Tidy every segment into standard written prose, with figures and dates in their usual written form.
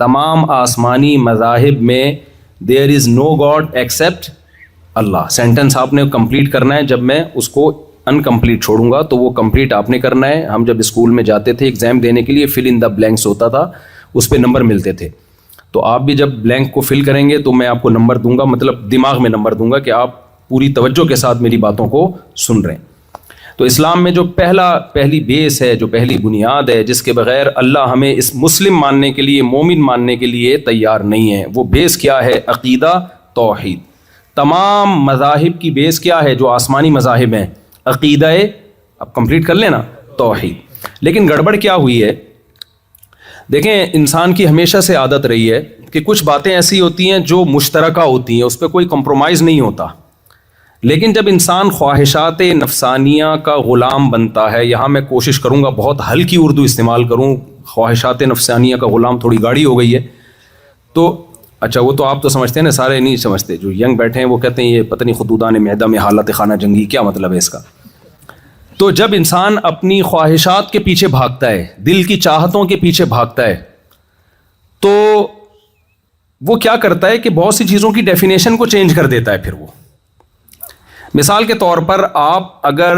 تمام آسمانی مذاہب میں دیر از نو گاڈ ایکسیپٹ اللہ. سینٹنس آپ نے کمپلیٹ کرنا ہے. جب میں اس کو انکمپلیٹ چھوڑوں گا تو وہ کمپلیٹ آپ نے کرنا ہے. ہم جب اسکول میں جاتے تھے ایگزام دینے کے لیے فل ان دا بلینکس ہوتا تھا, اس پہ نمبر ملتے تھے. تو آپ بھی جب بلینک کو فل کریں گے تو میں آپ کو نمبر دوں گا, مطلب دماغ میں نمبر دوں گا کہ آپ پوری توجہ کے ساتھ میری باتوں کو سن رہے ہیں. تو اسلام میں جو پہلی بیس ہے, جو پہلی بنیاد ہے, جس کے بغیر اللہ ہمیں اس مسلم ماننے کے لیے, مومن ماننے کے لیے تیار نہیں ہے, وہ بیس کیا ہے؟ عقیدہ توحید. تمام مذاہب کی بیس کیا ہے جو آسمانی مذاہب ہیں؟ عقیدہ, اب کمپلیٹ کر لینا, توحید. لیکن گڑبڑ کیا ہوئی ہے؟ دیکھیں, انسان کی ہمیشہ سے عادت رہی ہے کہ کچھ باتیں ایسی ہوتی ہیں جو مشترکہ ہوتی ہیں, اس پہ کوئی کمپرومائز نہیں ہوتا. لیکن جب انسان خواہشات نفسانیہ کا غلام بنتا ہے, یہاں میں کوشش کروں گا بہت ہلکی اردو استعمال کروں, خواہشات نفسانیہ کا غلام تھوڑی گاڑی ہو گئی ہے. تو اچھا, وہ تو آپ تو سمجھتے ہیں نا, سارے نہیں سمجھتے. جو ینگ بیٹھے ہیں وہ کہتے ہیں یہ پتہ نہیں خدودان معدہ میں حالت خانہ جنگی, کیا مطلب ہے اس کا؟ تو جب انسان اپنی خواہشات کے پیچھے بھاگتا ہے, دل کی چاہتوں کے پیچھے بھاگتا ہے, تو وہ کیا کرتا ہے کہ بہت سی چیزوں کی ڈیفینیشن کو چینج کر دیتا ہے. پھر وہ مثال کے طور پر آپ اگر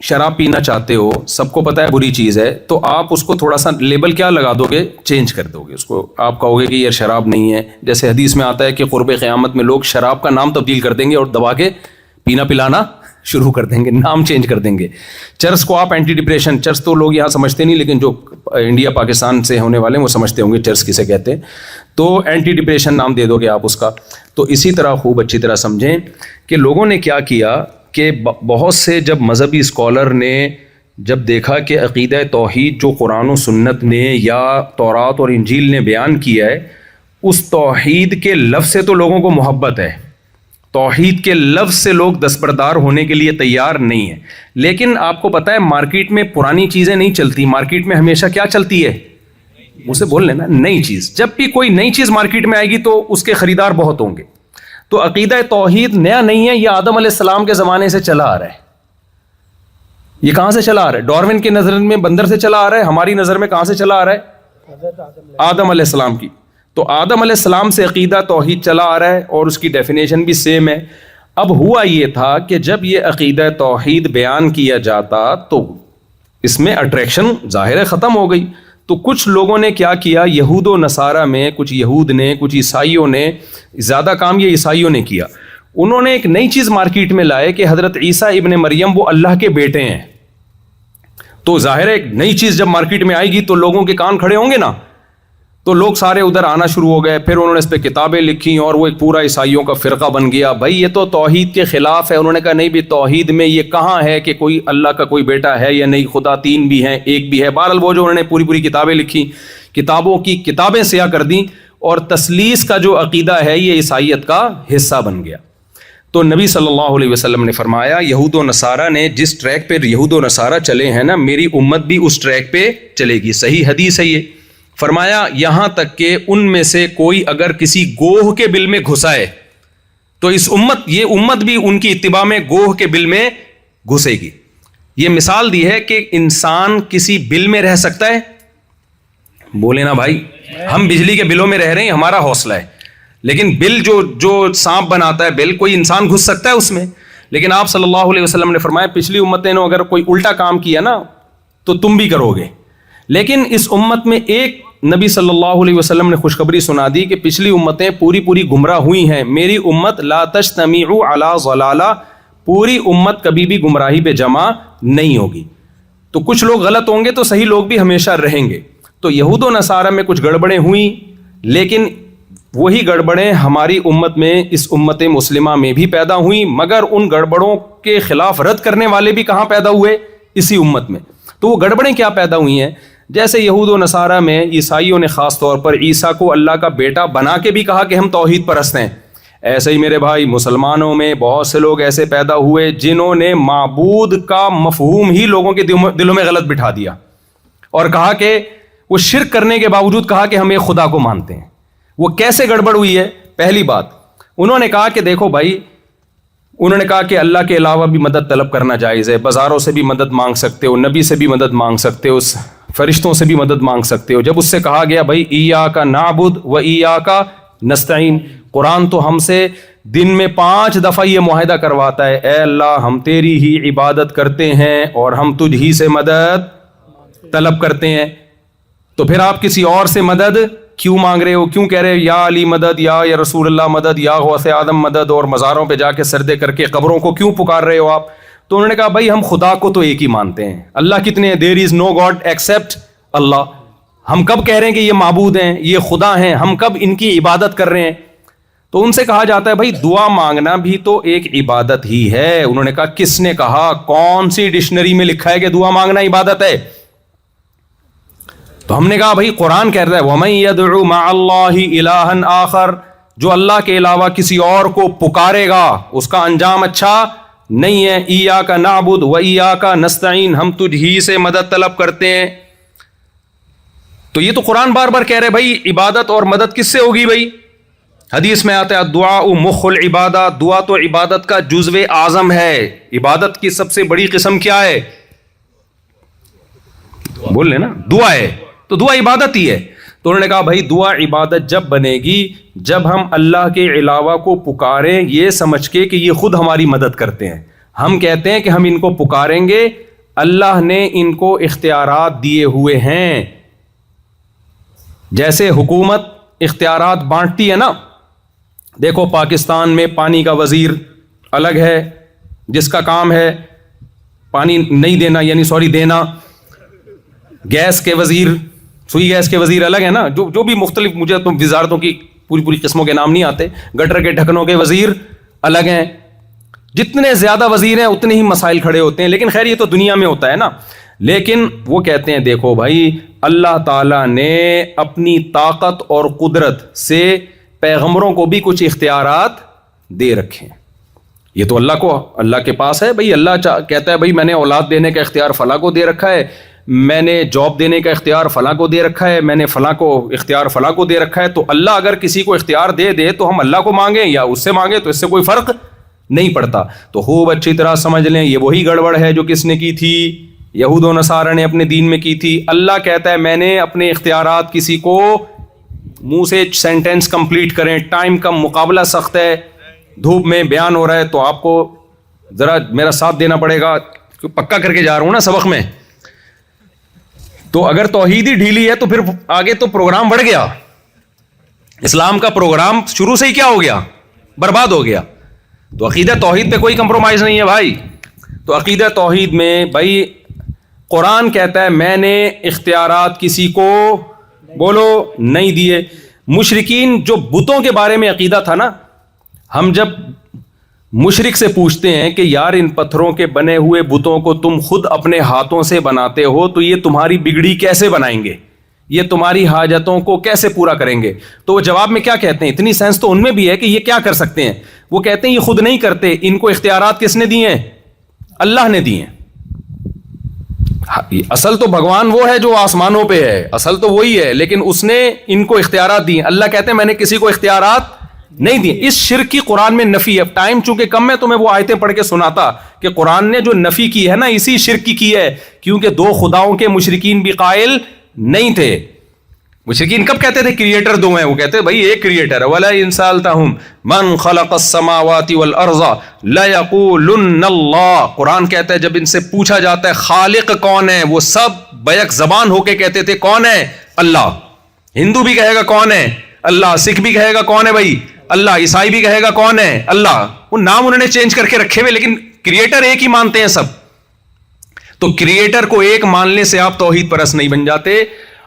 شراب پینا چاہتے ہو, سب کو پتہ ہے بری چیز ہے, تو آپ اس کو تھوڑا سا لیبل کیا لگا دو گے؟ چینج کر دو گے اس کو. آپ کہو گے کہ یہ شراب نہیں ہے. جیسے حدیث میں آتا ہے کہ قرب قیامت میں لوگ شراب کا نام تبدیل کر دیں گے اور دبا کے پینا پلانا شروع کر دیں گے, نام چینج کر دیں گے. چرس کو آپ اینٹی ڈپریشن, چرس تو لوگ یہاں سمجھتے نہیں, لیکن جو انڈیا پاکستان سے ہونے والے ہیں وہ سمجھتے ہوں گے چرس کسے کہتے ہیں. تو اینٹی ڈپریشن نام دے دو گے آپ اس کا. تو اسی طرح خوب اچھی طرح سمجھیں کہ لوگوں نے کیا کیا کہ بہت سے جب مذہبی اسکالر نے جب دیکھا کہ عقیدہ توحید جو قرآن و سنت نے یا تورات اور انجیل نے بیان کیا ہے, اس توحید کے لفظ سے تو لوگوں کو محبت ہے, توحید کے لفظ سے لوگ دستبردار ہونے کے لیے تیار نہیں ہیں. لیکن آپ کو پتہ ہے مارکیٹ میں پرانی چیزیں نہیں چلتی, مارکیٹ میں ہمیشہ کیا چلتی ہے؟ اسے بول لینا نئی چیز. جب بھی کوئی نئی چیز مارکیٹ میں آئے گی تو اس کے خریدار بہت ہوں گے. تو عقیدہ توحید نیا نہیں ہے, یہ آدم علیہ السلام کے زمانے سے چلا آ رہا ہے. یہ کہاں سے چلا آ رہا ہے؟ ڈارون کی نظر میں بندر سے چلا آ رہا ہے, ہماری نظر میں کہاں سے چلا آ رہا ہے؟ آدم علیہ السلام کی. تو آدم علیہ السلام سے عقیدہ توحید چلا آ رہا ہے اور اس کی ڈیفینیشن بھی سیم ہے. اب ہوا یہ تھا کہ جب یہ عقیدہ توحید بیان کیا جاتا تو اس میں اٹریکشن ظاہر ختم ہو گئی. تو کچھ لوگوں نے کیا کیا, یہود و نصارہ میں کچھ یہود نے, کچھ عیسائیوں نے, زیادہ کام یہ عیسائیوں نے کیا, انہوں نے ایک نئی چیز مارکیٹ میں لائے کہ حضرت عیسیٰ ابن مریم وہ اللہ کے بیٹے ہیں. تو ظاہر ہے ایک نئی چیز جب مارکیٹ میں آئے گی تو لوگوں کے کان کھڑے ہوں گے نا, تو لوگ سارے ادھر آنا شروع ہو گئے. پھر انہوں نے اس پہ کتابیں لکھی اور وہ ایک پورا عیسائیوں کا فرقہ بن گیا. بھائی یہ تو توحید کے خلاف ہے. انہوں نے کہا نہیں بھی توحید میں یہ کہاں ہے کہ کوئی اللہ کا کوئی بیٹا ہے یا نہیں, خدا تین بھی ہیں ایک بھی ہے. بہرحال وہ جو انہوں نے پوری کتابیں لکھی, کتابوں کی کتابیں سیاہ کر دیں, اور تثلیث کا جو عقیدہ ہے یہ عیسائیت کا حصہ بن گیا. تو نبی صلی اللہ علیہ وسلم نے فرمایا یہود و نصارہ نے جس ٹریک پہ یہود و نصارہ چلے ہیں نا, میری امت بھی اس ٹریک پہ چلے گی. صحیح حدیث ہے یہ. فرمایا یہاں تک کہ ان میں سے کوئی اگر کسی گوہ کے بل میں گھسائے تو یہ امت بھی ان کی اتباع میں گوہ کے بل میں گھسے گی. یہ مثال دی ہے کہ انسان کسی بل میں رہ سکتا ہے. بولے نا بھائی, ہم بجلی کے بلوں میں رہ رہے ہیں, ہمارا حوصلہ ہے, لیکن بل جو سانپ بناتا ہے بل, کوئی انسان گھس سکتا ہے اس میں. لیکن آپ صلی اللہ علیہ وسلم نے فرمایا پچھلی امتیں نے اگر کوئی الٹا کام کیا نا تو تم بھی کرو گے. لیکن اس امت میں ایک نبی صلی اللہ علیہ وسلم نے خوشخبری سنا دی کہ پچھلی امتیں پوری گمراہ ہوئی ہیں, میری امت لا تجتمع علی ضلالہ, پوری امت کبھی بھی گمراہی پہ جمع نہیں ہوگی. تو کچھ لوگ غلط ہوں گے تو صحیح لوگ بھی ہمیشہ رہیں گے. تو یہود و نصارہ میں کچھ گڑبڑیں ہوئیں, لیکن وہی گڑبڑیں ہماری امت میں, اس امت مسلمہ میں بھی پیدا ہوئیں, مگر ان گڑبڑوں کے خلاف رد کرنے والے بھی کہاں پیدا ہوئے؟ اسی امت میں. تو وہ گڑبڑیں کیا پیدا ہوئی ہیں؟ جیسے یہود و نصارہ میں عیسائیوں نے خاص طور پر عیسیٰ کو اللہ کا بیٹا بنا کے بھی کہا کہ ہم توحید پرست ہیں. ایسے ہی میرے بھائی مسلمانوں میں بہت سے لوگ ایسے پیدا ہوئے جنہوں نے معبود کا مفہوم ہی لوگوں کے دلوں میں غلط بٹھا دیا اور کہا کہ وہ شرک کرنے کے باوجود کہا کہ ہم ایک خدا کو مانتے ہیں. وہ کیسے گڑبڑ ہوئی ہے؟ پہلی بات, انہوں نے کہا کہ دیکھو بھائی, انہوں نے کہا کہ اللہ کے علاوہ بھی مدد طلب کرنا جائز ہے, بازاروں سے بھی مدد مانگ سکتے ہو, نبی سے بھی مدد مانگ سکتے ہو, فرشتوں سے بھی مدد مانگ سکتے ہو. جب اس سے کہا گیا بھائی ایاک نعبد و ایاک نستعین، قرآن تو ہم سے دن میں 5 دفعہ یہ معاہدہ کرواتا ہے، اے اللہ ہم تیری ہی عبادت کرتے ہیں اور ہم تجھ ہی سے مدد طلب کرتے ہیں. تو پھر آپ کسی اور سے مدد کیوں مانگ رہے ہو؟ کیوں کہہ رہے ہو یا علی مدد، یا رسول اللہ مدد، یا غوث آدم مدد، اور مزاروں پہ جا کے سجدے کر کے قبروں کو کیوں پکار رہے ہو آپ؟ تو انہوں نے کہا بھائی ہم خدا کو تو ایک ہی مانتے ہیں. اللہ کتنے ہیں؟ دیر از نو گاڈ ایکسپٹ اللہ. ہم کب کہہ رہے ہیں کہ یہ معبود ہیں، یہ خدا ہیں؟ ہم کب ان کی عبادت کر رہے ہیں؟ تو ان سے کہا جاتا ہے بھائی دعا مانگنا بھی تو ایک عبادت ہی ہے. انہوں نے کہا کس نے کہا؟ کون سی ڈکشنری میں لکھا ہے کہ دعا مانگنا عبادت ہے؟ تو ہم نے کہا بھائی قرآن کہہ رہا ہے وَمَن يَدْعُ مَعَ اللَّهِ إِلَٰهًا آخر، جو اللہ کے علاوہ کسی اور کو پکارے گا اس کا انجام اچھا نہیں ہے. ایاک نعبد و ایاک نستعین، ہم تجھ ہی سے مدد طلب کرتے ہیں. تو یہ تو قرآن بار بار کہہ رہے بھائی عبادت اور مدد کس سے ہوگی؟ بھائی حدیث میں آتا ہے الدعاء مخ العبادہ، دعا تو عبادت کا جزو اعظم ہے. عبادت کی سب سے بڑی قسم کیا ہے؟ بول لیں نا، دعا ہے. تو دعا عبادت ہی ہے. تو انہوں نے کہا بھائی دعا عبادت جب بنے گی جب ہم اللہ کے علاوہ کو پکاریں یہ سمجھ کے کہ یہ خود ہماری مدد کرتے ہیں. ہم کہتے ہیں کہ ہم ان کو پکاریں گے، اللہ نے ان کو اختیارات دیے ہوئے ہیں. جیسے حکومت اختیارات بانٹتی ہے نا، دیکھو پاکستان میں پانی کا وزیر الگ ہے جس کا کام ہے پانی نہیں دینا، یعنی سوری دینا. گیس کے وزیر، سوئی گیس کے وزیر الگ ہے نا، جو بھی مختلف، مجھے تو وزارتوں کی پوری قسموں کے نام نہیں آتے. گٹر کے ڈھکنوں کے وزیر الگ ہیں. جتنے زیادہ وزیر ہیں اتنے ہی مسائل کھڑے ہوتے ہیں. لیکن خیر یہ تو دنیا میں ہوتا ہے نا. لیکن وہ کہتے ہیں دیکھو بھائی اللہ تعالیٰ نے اپنی طاقت اور قدرت سے پیغمبروں کو بھی کچھ اختیارات دے رکھے ہیں. یہ تو اللہ کے پاس ہے. بھائی اللہ کہتا ہے بھائی میں نے اولاد دینے کا اختیار فلاں کو دے رکھا ہے، میں نے جاب دینے کا اختیار فلاں کو دے رکھا ہے، میں نے فلاں کو اختیار فلاں کو دے رکھا ہے. تو اللہ اگر کسی کو اختیار دے دے تو ہم اللہ کو مانگیں یا اس سے مانگیں تو اس سے کوئی فرق نہیں پڑتا. تو خوب اچھی طرح سمجھ لیں یہ وہی گڑبڑ ہے جو کس نے کی تھی؟ یہود و نصارہ نے اپنے دین میں کی تھی. اللہ کہتا ہے میں نے اپنے اختیارات کسی کو، منہ سے سینٹینس کمپلیٹ کریں، ٹائم کا مقابلہ سخت ہے، دھوپ میں بیان ہو رہا ہے تو آپ کو ذرا میرا ساتھ دینا پڑے گا، پکا کر کے جا رہا ہوں نا سبق میں. تو اگر توحید ہی ڈھیلی ہے تو پھر آگے تو پروگرام بڑھ گیا. اسلام کا پروگرام شروع سے ہی کیا ہو گیا؟ برباد ہو گیا. تو عقیدہ توحید پہ کوئی کمپرومائز نہیں ہے بھائی. تو عقیدہ توحید میں بھائی قرآن کہتا ہے میں نے اختیارات کسی کو بولو نہیں دیے. مشرکین جو بتوں کے بارے میں عقیدہ تھا نا، ہم جب مشرک سے پوچھتے ہیں کہ یار ان پتھروں کے بنے ہوئے بتوں کو تم خود اپنے ہاتھوں سے بناتے ہو تو یہ تمہاری بگڑی کیسے بنائیں گے، یہ تمہاری حاجتوں کو کیسے پورا کریں گے؟ تو وہ جواب میں کیا کہتے ہیں؟ اتنی سینس تو ان میں بھی ہے کہ یہ کیا کر سکتے ہیں. وہ کہتے ہیں یہ خود نہیں کرتے، ان کو اختیارات کس نے دیے ہیں؟ اللہ نے دیے ہیں. اصل تو بھگوان وہ ہے جو آسمانوں پہ ہے، اصل تو وہی ہے، لیکن اس نے ان کو اختیارات دیے. اللہ کہتے ہیں میں نے کسی کو اختیارات نہیں دیے. اس شرک کی قرآن میں نفی ہے. ٹائم چونکہ کم ہے تو میں وہ آیتیں پڑھ کے سناتا کہ قرآن نے جو نفی کی ہے نا اسی شرک کی ہے، کیونکہ 2 خداؤں کے مشرکین بھی قائل نہیں تھے. مشرکین کب کہتے تھے کریٹر 2 ہیں؟ وہ کہتے بھائی ایک کریٹر ہے. وَلَئِن سَأَلْتَهُمْ مَنْ خَلَقَ السَّمَاوَاتِ وَالْأَرْضَ لَيَقُولُنَّ اللَّهُ. قرآن کہتا ہے جب ان سے پوچھا جاتا ہے خالق کون ہے، وہ سب بیک زبان ہو کے کہتے تھے کون ہے؟ اللہ. ہندو بھی کہے گا کون ہے؟ اللہ. سکھ بھی کہے گا کون ہے بھائی؟ اللہ. عیسائی بھی کہے گا کون ہے؟ اللہ. وہ نام انہوں نے چینج کر کے رکھے ہوئے لیکن کریٹر ایک ہی مانتے ہیں سب. تو کریٹر کو ایک ماننے سے آپ توحید پرست نہیں بن جاتے.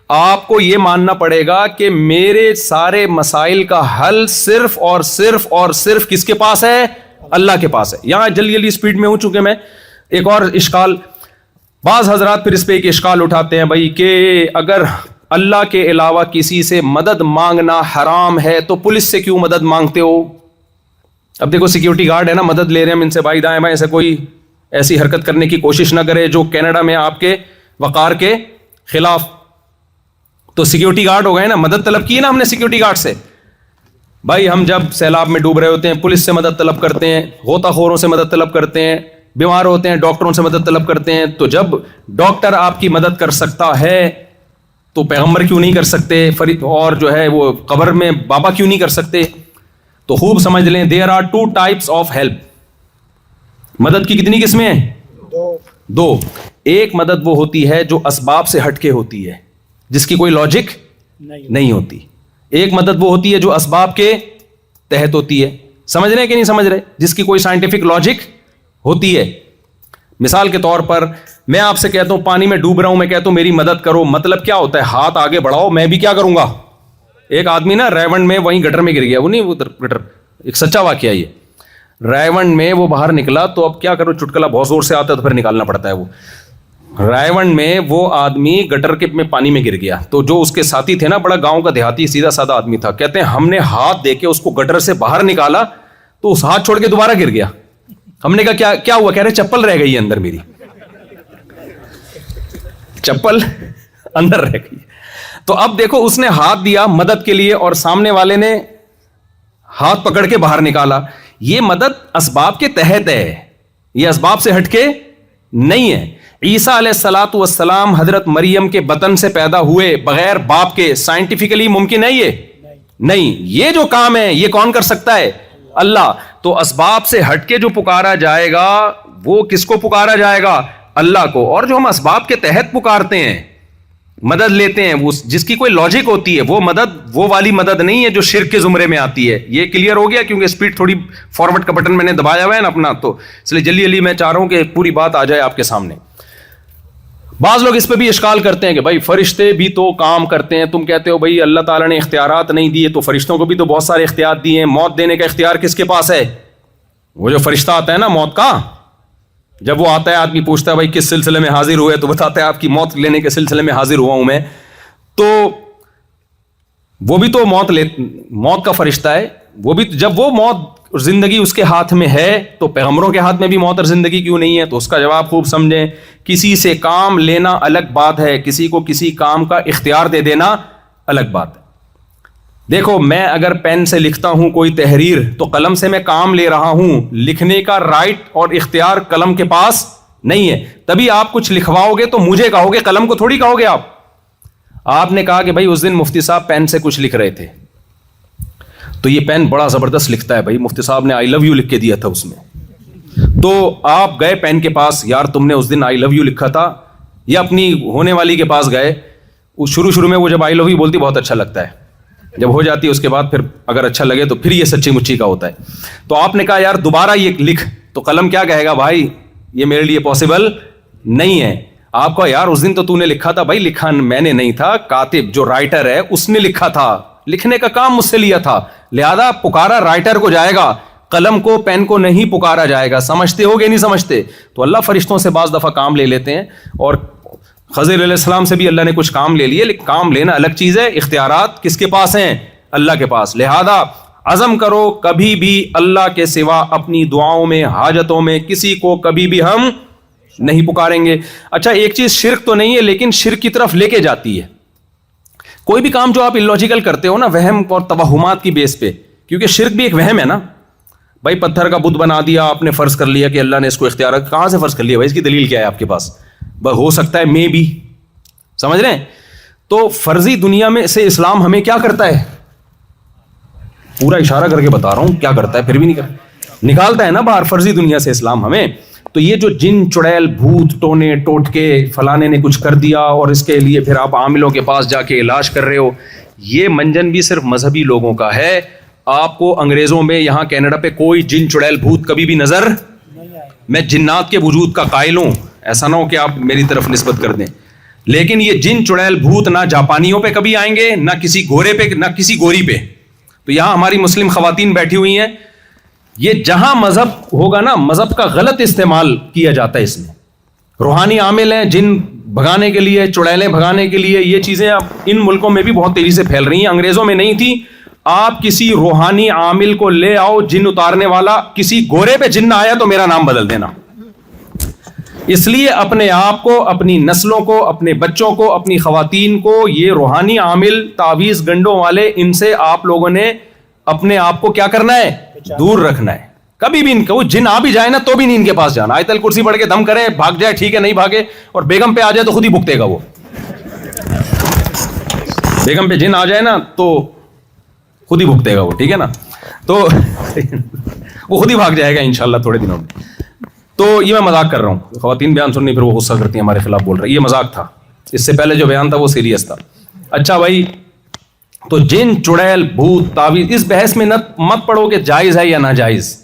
آپ کو یہ ماننا پڑے گا کہ میرے سارے مسائل کا حل صرف اور صرف اور صرف کس کے پاس ہے؟ اللہ کے پاس ہے. یہاں جلدی سپیڈ میں ہوں چونکہ میں ایک اور اشکال، بعض حضرات پھر اس پہ ایک اشکال اٹھاتے ہیں بھائی کہ اگر اللہ کے علاوہ کسی سے مدد مانگنا حرام ہے تو پولیس سے کیوں مدد مانگتے ہو؟ اب دیکھو سیکیورٹی گارڈ ہے نا، مدد لے رہے ہیں ہم ان سے، بھائی دائیں بائیں سے کوئی ایسی حرکت کرنے کی کوشش نہ کرے جو کینیڈا میں آپ کے وقار کے خلاف. تو سیکیورٹی گارڈ ہو گئے نا، مدد طلب کی نا ہم نے سیکیورٹی گارڈ سے. بھائی ہم جب سیلاب میں ڈوب رہے ہوتے ہیں پولیس سے مدد طلب کرتے ہیں، غوطہ خوروں سے مدد طلب کرتے ہیں، بیمار ہوتے ہیں ڈاکٹروں سے مدد طلب کرتے ہیں. تو جب ڈاکٹر آپ کی مدد کر سکتا ہے تو پیغمبر کیوں نہیں کر سکتے؟ اور جو ہے وہ قبر میں بابا کیوں نہیں کر سکتے؟ تو خوب سمجھ لیں, there are 2 types of help. مدد کی کتنی قسمیں ہیں؟ 2. ایک مدد وہ ہوتی ہے جو اسباب سے ہٹ کے ہوتی ہے, جس کی کوئی لاجک نہیں ہوتی. ایک مدد وہ ہوتی ہے جو اسباب کے تحت ہوتی ہے. سمجھ رہے ہیں کہ نہیں سمجھ رہے؟ جس کی کوئی سائنٹیفک لاجک ہوتی ہے. مثال کے طور پر میں آپ سے کہتا ہوں پانی میں ڈوب رہا ہوں, میں کہتا ہوں میری مدد کرو, مطلب کیا ہوتا ہے؟ ہاتھ آگے بڑھاؤ, میں بھی کیا کروں گا. ایک آدمی نا ریونڈ میں وہیں گٹر میں گر گیا, وہ نہیں وہ گٹر, ایک سچا واقعہ یہ. ریونڈ میں وہ باہر نکلا, تو اب کیا کرو, چٹکلا بہت زور سے آتا ہے تو پھر نکالنا پڑتا ہے. وہ ریونڈ میں وہ آدمی گٹر کے میں پانی میں گر گیا, تو جو اس کے ساتھی تھے نا, بڑا گاؤں کا دیہاتی سیدھا سادہ آدمی تھا, کہتے ہیں ہم نے ہاتھ دے کے اس کو گٹر سے باہر نکالا تو اس ہاتھ چھوڑ کے دوبارہ گر گیا. ہم نے کہا کیا ہوا؟ کہہ رہے چپل رہ گئی ہے اندر, میری چپل اندر رہ گئی. تو اب دیکھو اس نے ہاتھ دیا مدد کے لیے اور سامنے والے نے ہاتھ پکڑ کے باہر نکالا. یہ مدد اسباب کے تحت ہے, یہ اسباب سے ہٹ کے نہیں ہے. عیسیٰ علیہ الصلوۃ والسلام حضرت مریم کے بطن سے پیدا ہوئے بغیر باپ کے, سائنٹیفکلی ممکن ہے یہ نہیں. یہ جو کام ہے یہ کون کر سکتا ہے؟ اللہ. تو اسباب سے ہٹ کے جو پکارا جائے گا وہ کس کو پکارا جائے گا؟ اللہ کو. اور جو ہم اسباب کے تحت پکارتے ہیں, مدد لیتے ہیں, وہ جس کی کوئی لاجک ہوتی ہے, وہ مدد وہ والی مدد نہیں ہے جو شرک کے زمرے میں آتی ہے. یہ کلیئر ہو گیا؟ کیونکہ اسپیڈ تھوڑی فارورڈ کا بٹن میں نے دبایا ہوا ہے نا اپنا, تو اس لیے جلدی میں چاہ رہا ہوں کہ پوری بات آ جائے آپ کے سامنے. بعض لوگ اس پہ بھی اشکال کرتے ہیں کہ بھائی فرشتے بھی تو کام کرتے ہیں, تم کہتے ہو بھائی اللہ تعالیٰ نے اختیارات نہیں دیے, تو فرشتوں کو بھی تو بہت سارے اختیار دیے ہیں. موت دینے کا اختیار کس کے پاس ہے؟ وہ جو فرشتہ آتا ہے نا موت کا, جب وہ آتا ہے آدمی پوچھتا ہے بھائی کس سلسلے میں حاضر ہوئے, تو بتاتا ہے آپ کی موت لینے کے سلسلے میں حاضر ہوا ہوں میں. تو وہ بھی تو موت کا فرشتہ ہے. وہ بھی جب وہ موت اور زندگی اس کے ہاتھ میں ہے, تو پیغمبروں کے ہاتھ میں بھی موت اور زندگی کیوں نہیں ہے؟ تو اس کا جواب خوب سمجھیں. کسی سے کام لینا الگ بات ہے, کسی کو کسی کام کا اختیار دے دینا الگ بات ہے. دیکھو میں اگر پین سے لکھتا ہوں کوئی تحریر, تو قلم سے میں کام لے رہا ہوں, لکھنے کا رائٹ اور اختیار قلم کے پاس نہیں ہے. تبھی آپ کچھ لکھواؤ گے تو مجھے کہو گے, قلم کو تھوڑی کہو گے. آپ نے کہا کہ بھائی اس دن مفتی صاحب پین سے کچھ لکھ رہے تھے, تو یہ پین بڑا زبردست لکھتا ہے, بھائی مفتی صاحب نے آئی لو یو لکھ کے دیا تھا اس میں. تو آپ گئے پین کے پاس, یار تم نے اس دن آئی لو یو لکھا تھا, یا اپنی ہونے والی کے پاس گئے. شروع میں وہ جب آئی لو یو بولتی بہت اچھا لگتا ہے, جب ہو جاتی ہے اس کے بعد پھر اگر اچھا لگے تو پھر یہ سچی مچی کا ہوتا ہے. تو آپ نے کہا یار دوبارہ یہ لکھ, تو قلم کیا کہے گا؟ بھائی یہ میرے لیے پاسبل نہیں ہے. آپ کو یار اس دن تو نے لکھا تھا. بھائی لکھا میں نے نہیں تھا, کاتب جو رائٹر ہے اس نے لکھا تھا, لکھنے کا کام مجھ سے لیا تھا, لہذا پکارا رائٹر کو جائے گا, قلم کو پین کو نہیں پکارا جائے گا. سمجھتے ہو گے نہیں سمجھتے؟ تو اللہ فرشتوں سے بعض دفعہ کام لے لیتے ہیں, اور خضر علیہ السلام سے بھی اللہ نے کچھ کام لے لیے, لیکن کام لینا الگ چیز ہے. اختیارات کس کے پاس ہیں؟ اللہ کے پاس. لہذا عزم کرو کبھی بھی اللہ کے سوا اپنی دعاؤں میں, حاجتوں میں کسی کو کبھی بھی ہم نہیں پکاریں گے. اچھا ایک چیز شرک تو نہیں ہے, لیکن شرک کی طرف لے کے جاتی ہے. کوئی بھی کام جو آپ الوجیکل کرتے ہو نا, وہم اور توہمات کی بیس پہ, کیونکہ شرک بھی ایک وہم ہے نا. بھائی پتھر کا بت بنا دیا آپ نے, فرض کر لیا کہ اللہ نے اس کو اختیار, کہاں سے فرض کر لیا بھائی؟ اس کی دلیل کیا ہے آپ کے پاس؟ ہو سکتا ہے میں بھی, سمجھ رہے ہیں؟ تو فرضی دنیا میں سے اسلام ہمیں کیا کرتا ہے؟ پورا اشارہ کر کے بتا رہا ہوں کیا کرتا ہے, پھر بھی نہیں کرتا, نکالتا ہے نا باہر فرضی دنیا سے اسلام ہمیں. تو یہ جو جن چڑیل بھوت ٹونے ٹوٹکے فلانے نے کچھ کر دیا اور اس کے لیے پھر آپ عاملوں کے پاس جا کے علاج کر رہے ہو, یہ منجن بھی صرف مذہبی لوگوں کا ہے. آپ کو انگریزوں میں یہاں کینیڈا پہ کوئی جن چڑیل بھوت کبھی بھی نظر, میں جنات کے وجود کا قائل ہوں, ایسا نہ ہو کہ آپ میری طرف نسبت کر دیں, لیکن یہ جن چڑیل بھوت نہ جاپانیوں پہ کبھی آئیں گے, نہ کسی گورے پہ, نہ کسی گوری پہ. تو یہاں ہماری مسلم خواتین بیٹھی ہوئی ہیں, یہ جہاں مذہب ہوگا نا, مذہب کا غلط استعمال کیا جاتا ہے اس میں. روحانی عامل ہیں جن بھگانے کے لیے, چڑیلیں بھگانے کے لیے, یہ چیزیں اب ان ملکوں میں بھی بہت تیزی سے پھیل رہی ہیں, انگریزوں میں نہیں تھی. آپ کسی روحانی عامل کو لے آؤ, جن اتارنے والا, کسی گورے پہ جن نہ آیا تو میرا نام بدل دینا. اس لیے اپنے آپ کو, اپنی نسلوں کو, اپنے بچوں کو, اپنی خواتین کو یہ روحانی عامل, تعویذ گنڈوں والے, ان سے آپ لوگوں نے اپنے آپ کو کیا کرنا ہے؟ دور رکھنا ہے. کبھی بھی وہ جن آ بھی جائے نا تو بھی نہیں ان کے پاس جانا. آیت الکرسی پڑھ کے دم کرے, بھاگ جائے ٹھیک ہے, نہیں بھاگے اور بیگم پہ آ جائے تو خود ہی بھگتے گا. وہ بیگم پہ جن آ جائے نا تو خود ہی بھگتے گا وہ, ٹھیک ہے نا, تو وہ خود ہی بھاگ جائے گا انشاءاللہ تھوڑے دنوں میں. تو یہ میں مذاق کر رہا ہوں, خواتین بیان سننی پھر وہ غصہ کرتی ہیں ہمارے خلاف بول رہے, یہ مذاق تھا. اس سے پہلے جو بیان تھا وہ سیریس تھا. اچھا بھائی, تو جن, چڑیل, بھوت, تعویذ, اس بحث میں مت پڑھو کہ جائز ہے یا ناجائز.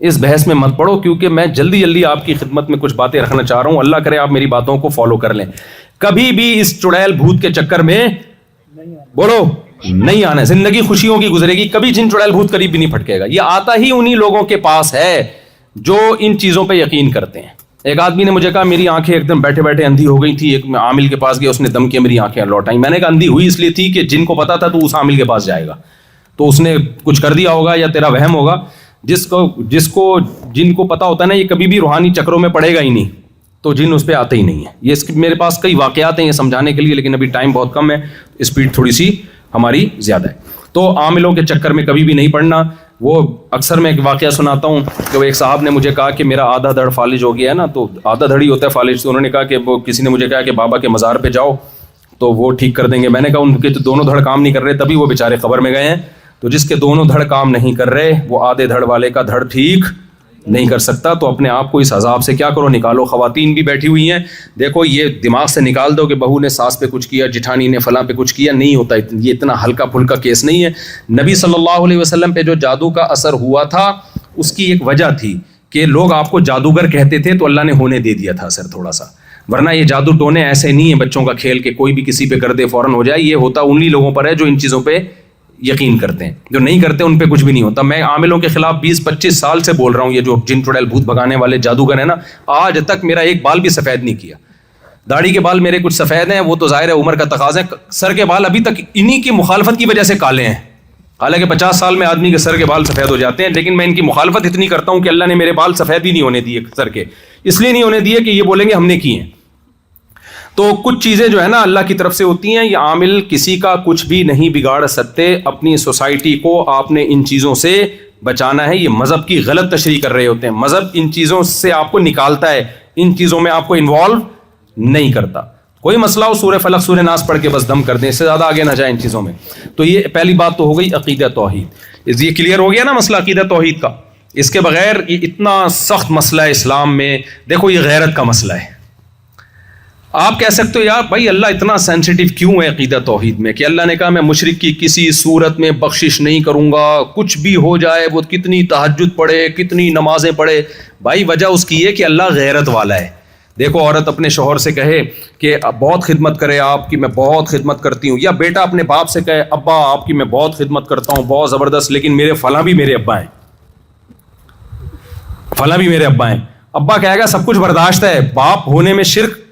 اس بحث میں مت پڑھو, کیونکہ میں جلدی آپ کی خدمت میں کچھ باتیں رکھنا چاہ رہا ہوں. اللہ کرے آپ میری باتوں کو فالو کر لیں. کبھی بھی اس چڑیل بھوت کے چکر میں بولو نہیں آنا. زندگی خوشیوں کی گزرے گی, کبھی جن چڑیل بھوت قریب بھی نہیں پھٹکے گا. یہ آتا ہی انہی لوگوں کے پاس ہے جو ان چیزوں پہ یقین کرتے ہیں. ایک آدمی نے مجھے کہا میری آنکھیں ایک دم بیٹھے بیٹھے اندھی ہو گئی تھی. ایک میں عامل کے پاس گیا, اس نے دم کیا, میری آنکھیں لوٹائیں. میں نے کہا اندھی ہوئی اس لیے تھی کہ جن کو پتا تھا تو اس عامل کے پاس جائے گا, تو اس نے کچھ کر دیا ہوگا یا تیرا وہم ہوگا. جن کو پتا ہوتا ہے نا یہ کبھی بھی روحانی چکروں میں پڑے گا ہی نہیں, تو جن اس پہ آتے ہی نہیں ہے. یہ میرے پاس کئی واقعات ہیں یہ سمجھانے کے لیے, لیکن ابھی ٹائم بہت کم ہے, اسپیڈ تھوڑی سی ہماری زیادہ ہے. تو عاملوں کے چکر میں کبھی بھی نہیں پڑنا. وہ اکثر میں ایک واقعہ سناتا ہوں کہ وہ ایک صاحب نے مجھے کہا کہ میرا آدھا دھڑ فالج ہو گیا ہے نا, تو آدھا دھڑ ہی ہوتا ہے فالج. تو انہوں نے کہا کہ وہ کسی نے مجھے کہا کہ بابا کے مزار پہ جاؤ تو وہ ٹھیک کر دیں گے. میں نے کہا ان کے تو دونوں دھڑ کام نہیں کر رہے, تبھی وہ بیچارے قبر میں گئے ہیں. تو جس کے دونوں دھڑ کام نہیں کر رہے وہ آدھے دھڑ والے کا دھڑ ٹھیک نہیں کر سکتا. تو اپنے آپ کو اس عذاب سے کیا کرو, نکالو. خواتین بھی بیٹھی ہوئی ہیں, دیکھو یہ دماغ سے نکال دو کہ بہو نے ساس پہ کچھ کیا, جٹھانی نے فلاں پہ کچھ کیا. نہیں ہوتا, یہ اتنا ہلکا پھلکا کیس نہیں ہے. نبی صلی اللہ علیہ وسلم پہ جو جادو کا اثر ہوا تھا اس کی ایک وجہ تھی کہ لوگ آپ کو جادوگر کہتے تھے, تو اللہ نے ہونے دے دیا تھا اثر تھوڑا سا. ورنہ یہ جادو ٹونے ایسے نہیں ہیں بچوں کا کھیل کے کوئی بھی کسی پہ کر دے فوراً ہو جائے. یہ ہوتا انہی لوگوں پر ہے جو ان چیزوں پہ یقین کرتے ہیں. جو نہیں کرتے ان پہ کچھ بھی نہیں ہوتا. میں عاملوں کے خلاف 20-25 سال سے بول رہا ہوں. یہ جو جن چڑیل بھوت بھگانے والے جادوگر ہیں نا, آج تک میرا ایک بال بھی سفید نہیں کیا. داڑھی کے بال میرے کچھ سفید ہیں, وہ تو ظاہر ہے عمر کا تقاضا ہے. سر کے بال ابھی تک انہی کی مخالفت کی وجہ سے کالے ہیں. حالانکہ 50 سال میں آدمی کے سر کے بال سفید ہو جاتے ہیں, لیکن میں ان کی مخالفت اتنی کرتا ہوں کہ اللہ نے میرے بال سفید ہی نہیں ہونے دیے سر کے. اس لیے نہیں ہونے دیے کہ یہ بولیں گے ہم نے کی ہیں. تو کچھ چیزیں جو ہے نا اللہ کی طرف سے ہوتی ہیں. یہ عامل کسی کا کچھ بھی نہیں بگاڑ سکتے. اپنی سوسائٹی کو آپ نے ان چیزوں سے بچانا ہے. یہ مذہب کی غلط تشریح کر رہے ہوتے ہیں. مذہب ان چیزوں سے آپ کو نکالتا ہے, ان چیزوں میں آپ کو انوالو نہیں کرتا. کوئی مسئلہ ہو سورہ فلق سورہ ناس پڑھ کے بس دم کر دیں, اس سے زیادہ آگے نہ جائیں ان چیزوں میں. تو یہ پہلی بات تو ہو گئی عقیدہ توحید. یہ کلیئر ہو گیا نا مسئلہ عقیدہ توحید کا. اس کے بغیر یہ اتنا سخت مسئلہ ہے اسلام میں. دیکھو یہ غیرت کا مسئلہ ہے. آپ کہہ سکتے ہو یار بھائی اللہ اتنا سینسیٹیو کیوں ہے عقیدہ توحید میں, کہ اللہ نے کہا میں مشرک کی کسی صورت میں بخشش نہیں کروں گا, کچھ بھی ہو جائے, وہ کتنی تہجد پڑھے, کتنی نمازیں پڑھے. بھائی وجہ اس کی ہے کہ اللہ غیرت والا ہے. دیکھو عورت اپنے شوہر سے کہے کہ بہت خدمت کرے آپ کی, میں بہت خدمت کرتی ہوں, یا بیٹا اپنے باپ سے کہے ابا آپ کی میں بہت خدمت کرتا ہوں بہت زبردست, لیکن میرے فلاں بھی میرے ابا ہیں, فلاں بھی میرے ابا ہیں. ابا کہے گا سب کچھ برداشت ہے, باپ ہونے میں شرک,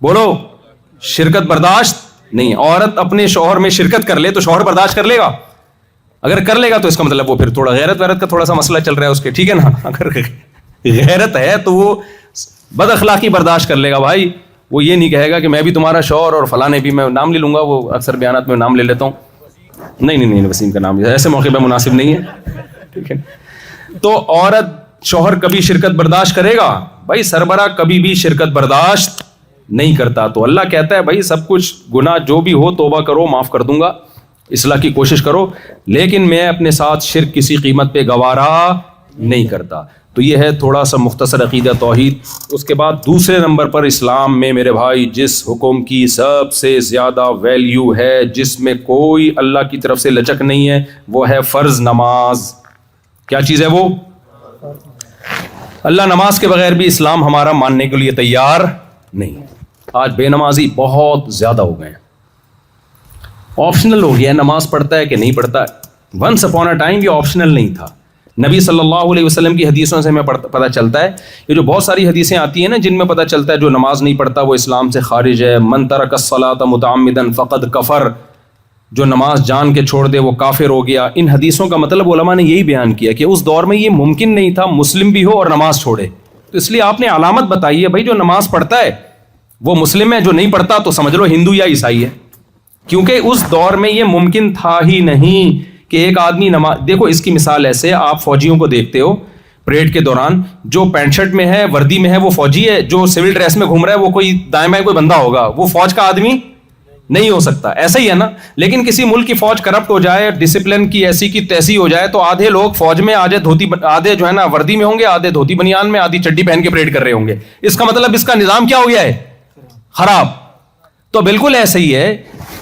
بولو شرکت برداشت نہیں. عورت اپنے شوہر میں شرکت کر لے تو شوہر برداشت کر لے گا. اگر کر لے گا تو اس کا مطلب وہ پھر تھوڑا غیرت کا تھوڑا سا مسئلہ چل رہا ہے اس کے, ٹھیک ہے نا. اگر غیرت ہے تو وہ بد اخلاقی برداشت کر لے گا. بھائی وہ یہ نہیں کہے گا کہ میں بھی تمہارا شوہر اور فلاں بھی, میں نام لے لوں گا, وہ اکثر بیانات میں نام لے لیتا ہوں. نہیں وسیم کا نام ایسے موقع پہ مناسب نہیں ہے, ٹھیک ہے. تو عورت شوہر کبھی شرکت برداشت کرے گا؟ بھائی سربراہ کبھی بھی شرکت برداشت نہیں کرتا. تو اللہ کہتا ہے بھائی سب کچھ گناہ جو بھی ہو توبہ کرو, معاف کر دوں گا, اصلاح کی کوشش کرو, لیکن میں اپنے ساتھ شرک کسی قیمت پہ گوارا نہیں کرتا. تو یہ ہے تھوڑا سا مختصر عقیدہ توحید. اس کے بعد دوسرے نمبر پر اسلام میں میرے بھائی جس حکم کی سب سے زیادہ ویلیو ہے, جس میں کوئی اللہ کی طرف سے لچک نہیں ہے, وہ ہے فرض نماز. کیا چیز ہے وہ؟ اللہ نماز کے بغیر بھی اسلام ہمارا ماننے کے لیے تیار نہیں. آج بے نمازی بہت زیادہ ہو گئے ہیں. آپشنل ہو گیا ہے, نماز پڑھتا ہے کہ نہیں پڑھتا ہے. ونس اپون اے ٹائم یہ آپشنل نہیں تھا. نبی صلی اللہ علیہ وسلم کی حدیثوں سے ہمیں پتہ چلتا ہے, یہ جو بہت ساری حدیثیں آتی ہیں نا جن میں پتہ چلتا ہے جو نماز نہیں پڑھتا وہ اسلام سے خارج ہے. من ترک الصلاۃ متعمدا فقد کفر, جو نماز جان کے چھوڑ دے وہ کافر ہو گیا. ان حدیثوں کا مطلب علماء نے یہی بیان کیا کہ اس دور میں یہ ممکن نہیں تھا مسلم بھی ہو اور نماز چھوڑے. تو اس لیے آپ نے علامت بتائی ہے بھائی جو نماز پڑھتا ہے وہ مسلم ہے, جو نہیں پڑھتا تو سمجھ لو ہندو یا عیسائی ہے. کیونکہ اس دور میں یہ ممکن تھا ہی نہیں کہ ایک آدمی نماز، دیکھو اس کی مثال ایسے، آپ فوجیوں کو دیکھتے ہو پریڈ کے دوران، جو پینٹ شرٹ میں ہے، وردی میں ہے، وہ فوجی ہے، جو سول ڈریس میں گھوم رہا ہے وہ کوئی دائیں بائیں کوئی بندہ ہوگا، وہ فوج کا آدمی نہیں ہو سکتا. ایسا ہی ہے نا. لیکن کسی ملک کی فوج کرپٹ ہو جائے، ڈسپلن کی ایسی کی تیسی ہو جائے، تو آدھے لوگ فوج میں آدھے دھوتی، آدھے جو ہے نا وردی میں ہوں گے، آدھے دھوتی بنیان میں، آدھی چڈی پہن کے پریڈ کر رہے ہوں گے. اس کا مطلب اس کا نظام کیا ہو گیا ہے؟ خراب. تو بالکل ایسا ہی ہے،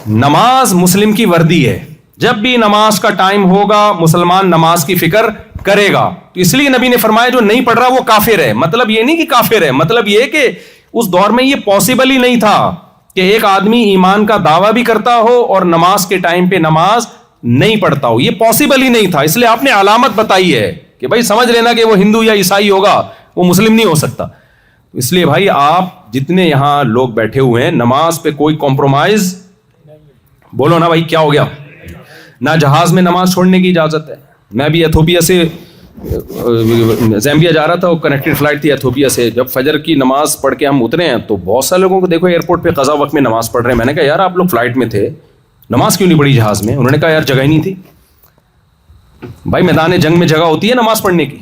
نماز مسلم کی وردی ہے. جب بھی نماز کا ٹائم ہوگا مسلمان نماز کی فکر کرے گا. تو اس لیے نبی نے فرمایا جو نہیں پڑھ رہا وہ کافر ہے. مطلب یہ نہیں کہ کافر ہے، مطلب یہ کہ اس دور میں یہ پاسبل ہی نہیں تھا کہ ایک آدمی ایمان کا دعویٰ بھی کرتا ہو اور نماز کے ٹائم پہ نماز نہیں پڑھتا ہو. یہ پاسبل ہی نہیں تھا. اس لیے آپ نے علامت بتائی ہے کہ بھائی سمجھ لینا کہ وہ ہندو یا عیسائی ہوگا، وہ مسلم نہیں ہو سکتا. اس لیے بھائی آپ جتنے یہاں لوگ بیٹھے ہوئے ہیں، نماز پہ کوئی کمپرومائز، بولو نا بھائی کیا ہو گیا؟ نہ جہاز میں نماز چھوڑنے کی اجازت ہے. میں بھی ایتھوپیا سے زیمبیا جا رہا تھا، وہ کنیکٹڈ فلائٹ تھی ایتھوپیا سے. جب فجر کی نماز پڑھ کے ہم اترے ہیں تو بہت سارے لوگوں کو دیکھو ایئرپورٹ پہ قضا وقت میں نماز پڑھ رہے ہیں. میں نے کہا یار آپ لوگ فلائٹ میں تھے، نماز کیوں نہیں پڑھی جہاز میں؟ انہوں نے کہا یار جگہ ہی نہیں تھی. بھائی میدان جنگ میں جگہ ہوتی ہے نماز پڑھنے کی.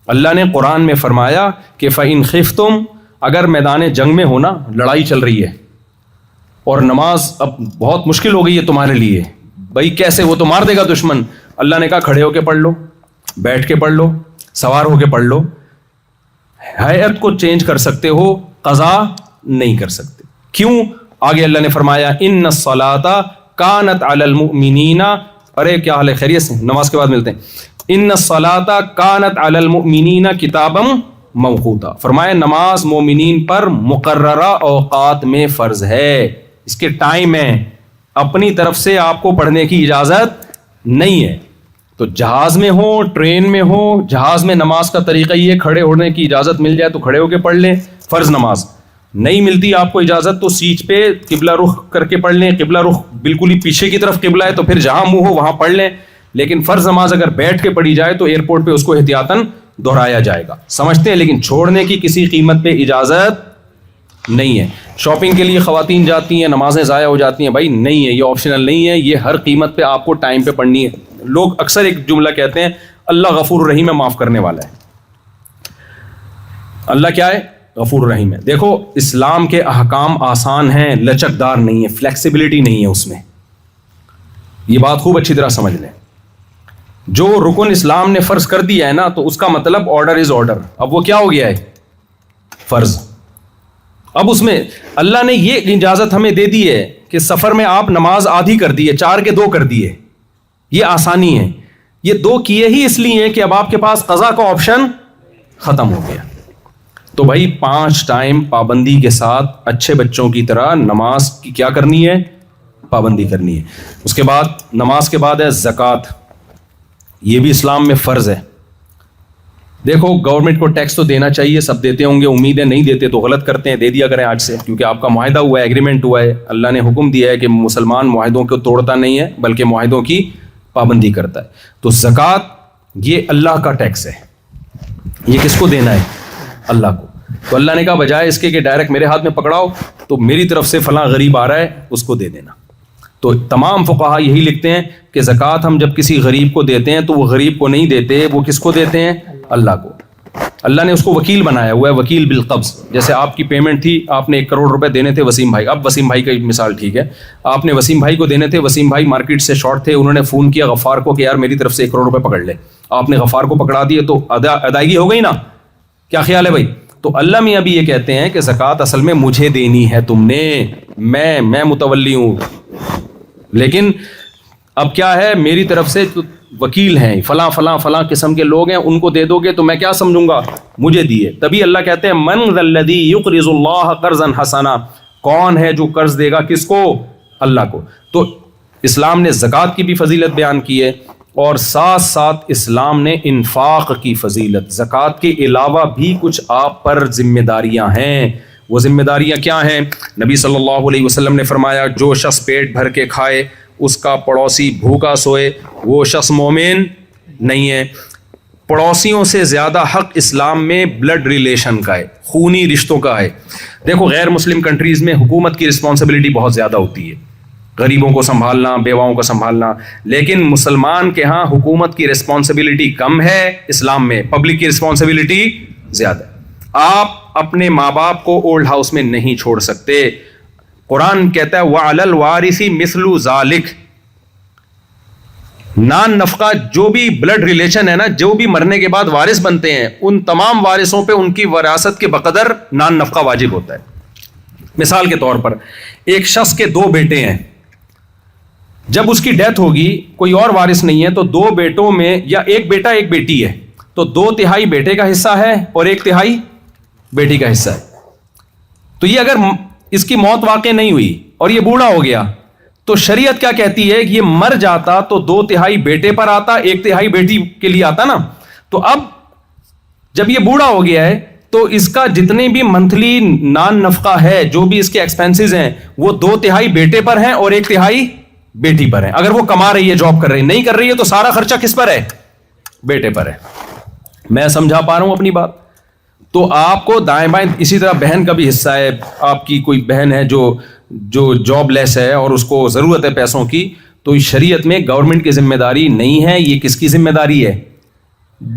اللہ نے قرآن میں فرمایا کہ فَإِنْ خِفْتُمْ، اگر میدان جنگ میں ہونا، لڑائی چل رہی ہے اور نماز اب بہت مشکل ہو گئی ہے تمہارے لیے، بھائی کیسے، وہ تو مار دے گا دشمن. اللہ نے کہا کھڑے ہو کے پڑھ لو، بیٹھ کے پڑھ لو، سوار ہو کے پڑھ لو. ہیئت کو چینج کر سکتے ہو، قضا نہیں کر سکتے. کیوں؟ آگے اللہ نے فرمایا ان الصلاۃ کانت علی المؤمنین، ارے کیا حال ہے، خیریت سے؟ نماز کے بعد ملتے ہیں. ان الصلاۃ کانت علی المؤمنین کتابا موقوتا، فرمایا نماز مومنین پر مقررہ اوقات میں فرض ہے، اس کے ٹائم ہے. اپنی طرف سے آپ کو پڑھنے کی اجازت نہیں ہے. تو جہاز میں ہو، ٹرین میں ہو، جہاز میں نماز کا طریقہ یہ کھڑے ہونے کی اجازت مل جائے تو کھڑے ہو کے پڑھ لیں فرض نماز. نہیں ملتی آپ کو اجازت تو سیٹ پہ قبلہ رخ کر کے پڑھ لیں. قبلہ رخ بالکل ہی پیچھے کی طرف قبلہ ہے تو پھر جہاں منہ ہو وہاں پڑھ لیں. لیکن فرض نماز اگر بیٹھ کے پڑھی جائے تو ایئرپورٹ پہ اس کو احتیاطاً دہرایا جائے گا، سمجھتے ہیں. لیکن چھوڑنے کی کسی قیمت پہ اجازت نہیں ہے. شاپنگ کے لیے خواتین جاتی ہیں، نمازیں ضائع ہو جاتی ہیں، بھائی نہیں ہے، یہ آپشنل نہیں ہے، یہ ہر قیمت پہ آپ کو ٹائم پہ پڑھنی ہے. لوگ اکثر ایک جملہ کہتے ہیں اللہ غفور الرحیم ہے، معاف کرنے والا ہے. اللہ کیا ہے؟ غفور الرحیم ہے. دیکھو اسلام کے احکام آسان ہیں، لچکدار نہیں ہے، فلیکسیبلٹی نہیں ہے اس میں. یہ بات خوب اچھی طرح سمجھ لیں. جو رکن اسلام نے فرض کر دیا ہے نا، تو اس کا مطلب آرڈر از آرڈر. اب وہ کیا ہو گیا ہے؟ فرض. اب اس میں اللہ نے یہ اجازت ہمیں دے دی ہے کہ سفر میں آپ نماز آدھی کر دیے، 4 کے 2 کر دیے، یہ آسانی ہے. یہ 2 کیے ہی اس لیے کہ اب آپ کے پاس قضا کا آپشن ختم ہو گیا. تو بھائی 5 ٹائم پابندی کے ساتھ اچھے بچوں کی طرح نماز کی کیا کرنی ہے؟ پابندی کرنی ہے. اس کے بعد نماز کے بعد ہے زکوٰۃ. یہ بھی اسلام میں فرض ہے. دیکھو گورنمنٹ کو ٹیکس تو دینا چاہیے، سب دیتے ہوں گے، امیدیں نہیں دیتے تو غلط کرتے ہیں. دے دیا کریں آج سے، کیونکہ آپ کا معاہدہ ہوا ہے، ایگریمنٹ ہوا ہے. اللہ نے حکم دیا ہے کہ مسلمان معاہدوں کو توڑتا نہیں ہے بلکہ معاہدوں کی پابندی کرتا ہے. تو زکوٰۃ یہ اللہ کا ٹیکس ہے. یہ کس کو دینا ہے؟ اللہ کو. تو اللہ نے کہا بجائے اس کے کہ ڈائریکٹ میرے ہاتھ میں پکڑاؤ، تو میری طرف سے فلاں غریب آ رہا ہے اس کو دے دینا. تو تمام فقہا یہی لکھتے ہیں کہ زکوٰۃ ہم جب کسی غریب کو دیتے ہیں تو وہ غریب کو نہیں دیتے، وہ کس کو دیتے ہیں؟ اللہ کو. اللہ نے اس کو وکیل بنایا ہوا ہے، وکیل بالقبض. جیسے آپ کی پیمنٹ تھی، آپ نے 1 کروڑ روپے دینے تھے وسیم بھائی. اب وسیم بھائی کی مثال ٹھیک ہے، آپ نے وسیم بھائی کو دینے تھے، وسیم بھائی مارکیٹ سے شارٹ تھے، انہوں نے فون کیا غفار کو کہ یار میری طرف سے 1 کروڑ روپے پکڑ لے. آپ نے غفار کو پکڑا دیے تو ادائیگی ہو گئی نا. کیا خیال ہے بھائی؟ تو اللہ میاں بھی یہ کہتے ہیں کہ زکوٰۃ اصل میں مجھے دینی ہے، تم نے، میں متولی ہوں. لیکن اب کیا ہے، میری طرف سے وکیل ہیں، فلاں فلاں فلاں قسم کے لوگ ہیں، ان کو دے دو گے تو میں کیا سمجھوں گا؟ مجھے دیے. تبھی اللہ کہتے ہیں من ذا الذی یقرض اللہ قرضا حسنا، کون ہے جو قرض دے گا کس کو؟ اللہ کو. تو اسلام نے زکوٰۃ کی بھی فضیلت بیان کی ہے، اور ساتھ ساتھ اسلام نے انفاق کی فضیلت. زکوٰۃ کے علاوہ بھی کچھ آپ پر ذمہ داریاں ہیں. وہ ذمہ داریاں کیا ہیں؟ نبی صلی اللہ علیہ وسلم نے فرمایا جو شخص پیٹ بھر کے کھائے اس کا پڑوسی بھوکا سوئے وہ شخص مومن نہیں ہے. پڑوسیوں سے زیادہ حق اسلام میں بلڈ ریلیشن کا ہے، خونی رشتوں کا ہے. دیکھو غیر مسلم کنٹریز میں حکومت کی رسپانسبلٹی بہت زیادہ ہوتی ہے. غریبوں کو سنبھالنا، بیواؤں کو سنبھالنا. لیکن مسلمان کے ہاں حکومت کی رسپانسبلٹی کم ہے، اسلام میں پبلک کی رسپانسبلٹی زیادہ ہے. آپ اپنے ماں باپ کو اولڈ ہاؤس میں نہیں چھوڑ سکتے. قرآن کہتا ہے وَعَلَى الْوَارِثِ مِثْلُ ذَلِكَ، نان نفقہ جو بھی بلڈ ریلیشن ہے نا، جو بھی مرنے کے بعد وارث بنتے ہیں، ان تمام وارثوں پہ ان کی وراثت کے بقدر نان نفقہ واجب ہوتا ہے. مثال کے طور پر ایک شخص کے 2 بیٹے ہیں، جب اس کی ڈیتھ ہوگی کوئی اور وارث نہیں ہے تو 2 بیٹوں میں، یا ایک بیٹا ایک بیٹی ہے، تو 2/3 بیٹے کا حصہ ہے اور 1/3 بیٹی کا حصہ ہے. تو یہ اگر اس کی موت واقع نہیں ہوئی اور یہ بوڑھا ہو گیا تو شریعت کیا کہتی ہے کہ یہ مر جاتا تو 2/3 بیٹے پر آتا، 1/3 بیٹی کے لیے آتا نا. تو اب جب یہ بوڑھا ہو گیا ہے تو اس کا جتنے بھی منتھلی نان نفقہ ہے، جو بھی اس کے ایکسپینسز ہیں، وہ 2/3 بیٹے پر ہیں اور 1/3 بیٹی پر ہے. اگر وہ کما رہی ہے، جاب کر رہی ہے، نہیں کر رہی ہے تو سارا خرچہ کس پر ہے؟ بیٹے پر ہے. میں سمجھا پا رہا ہوں اپنی بات؟ تو آپ کو دائیں بائیں، اسی طرح بہن کا بھی حصہ ہے. آپ کی کوئی بہن ہے جو جاب لیس ہے اور اس کو ضرورت ہے پیسوں کی، تو شریعت میں گورنمنٹ کی ذمہ داری نہیں ہے. یہ کس کی ذمہ داری ہے؟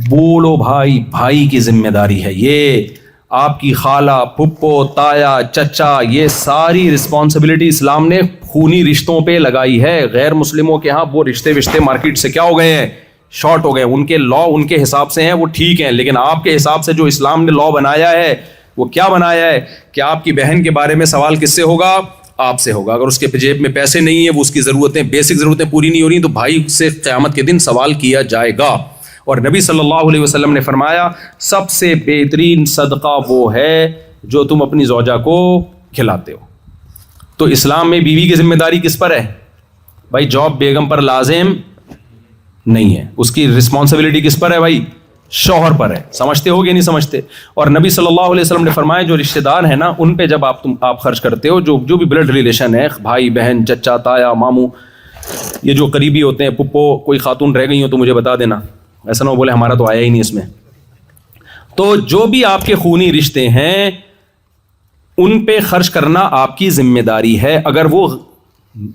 بولو بھائی، بھائی کی ذمہ داری ہے. یہ آپ کی خالہ، پھپھو، تایا، چچا، یہ ساری رسپانسبلٹی اسلام نے خونی رشتوں پہ لگائی ہے. غیر مسلموں کے ہاں وہ رشتے مارکیٹ سے کیا ہو گئے ہیں؟ شارٹ ہو گئے. ان کے لا ان کے حساب سے ہیں، وہ ٹھیک ہیں، لیکن آپ کے حساب سے جو اسلام نے لا بنایا ہے وہ کیا بنایا ہے کہ آپ کی بہن کے بارے میں سوال کس سے ہوگا؟ آپ سے ہوگا. اگر اس کے جیب میں پیسے نہیں ہیں، وہ اس کی ضرورتیں، بیسک ضرورتیں پوری نہیں ہو رہی، تو بھائی سے قیامت کے دن سوال کیا جائے گا. اور نبی صلی اللہ علیہ وسلم نے فرمایا سب سے بہترین صدقہ وہ ہے جو تم اپنی زوجہ کو کھلاتے ہو. تو اسلام میں بیوی کی ذمہ داری کس پر ہے؟ بھائی جاب بیگم پر لازم نہیں ہے، اس کی رسپانسبلٹی کس پر ہے؟ بھائی شوہر پر ہے. سمجھتے ہو کہ نہیں سمجھتے؟ اور نبی صلی اللہ علیہ وسلم نے فرمایا جو رشتہ دار ہیں نا، ان پہ جب آپ خرچ کرتے ہو، جو بھی بلڈ ریلیشن ہے، بھائی بہن، چچا، تایا، ماموں، یہ جو قریبی ہوتے ہیں، پپو، کوئی خاتون رہ گئی ہو تو مجھے بتا دینا، ایسا نہ ہو بولے ہمارا تو آیا ہی نہیں اس میں. تو جو بھی آپ کے خونی رشتے ہیں ان پہ خرچ کرنا آپ کی ذمہ داری ہے، اگر وہ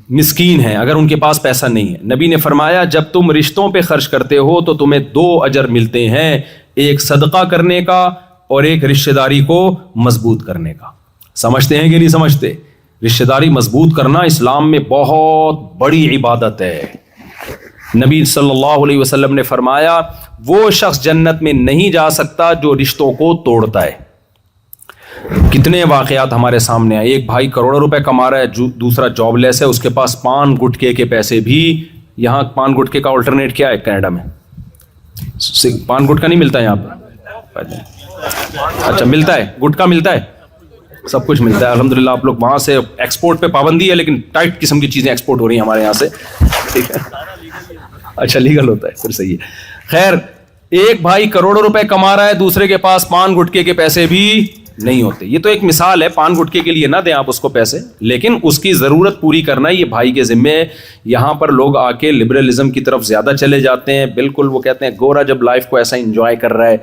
مسکین ہیں، اگر ان کے پاس پیسہ نہیں ہے. نبی نے فرمایا جب تم رشتوں پہ خرچ کرتے ہو تو تمہیں 2 اجر ملتے ہیں، ایک صدقہ کرنے کا اور ایک رشتہ داری کو مضبوط کرنے کا. سمجھتے ہیں کہ نہیں سمجھتے؟ رشتہ داری مضبوط کرنا اسلام میں بہت بڑی عبادت ہے. نبی صلی اللہ علیہ وسلم نے فرمایا وہ شخص جنت میں نہیں جا سکتا جو رشتوں کو توڑتا ہے. کتنے واقعات ہمارے سامنے ہیں. ایک بھائی کروڑوں روپے کما رہا ہے، دوسرا جاب لیس ہے، اس کے پاس پان گٹکے کے پیسے بھی. یہاں پان گٹکے کا آلٹرنیٹ کیا ہے کینیڈا میں؟ پان گٹکا نہیں ملتا ہے یہاں پہ؟ اچھا ملتا ہے، گٹکا ملتا ہے، سب کچھ ملتا ہے الحمدللہ. آپ لوگ وہاں سے ایکسپورٹ پہ پابندی ہے لیکن ٹائٹ قسم کی چیزیں ایکسپورٹ ہو رہی ہیں ہمارے یہاں سے. ٹھیک ہے، اچھا لیگل ہوتا ہے، پھر صحیح ہے. خیر، ایک بھائی کروڑوں روپے کما رہا ہے، دوسرے کے پاس پان گٹکے کے پیسے بھی نہیں ہوتے. یہ تو ایک مثال ہے، پان گٹکے کے لیے نہ دیں آپ اس کو پیسے، لیکن اس کی ضرورت پوری کرنا یہ بھائی کے ذمے ہے. یہاں پر لوگ آ کے لبرلزم کی طرف زیادہ چلے جاتے ہیں. بالکل وہ کہتے ہیں گورا جب لائف کو ایسا انجوائے کر رہا ہے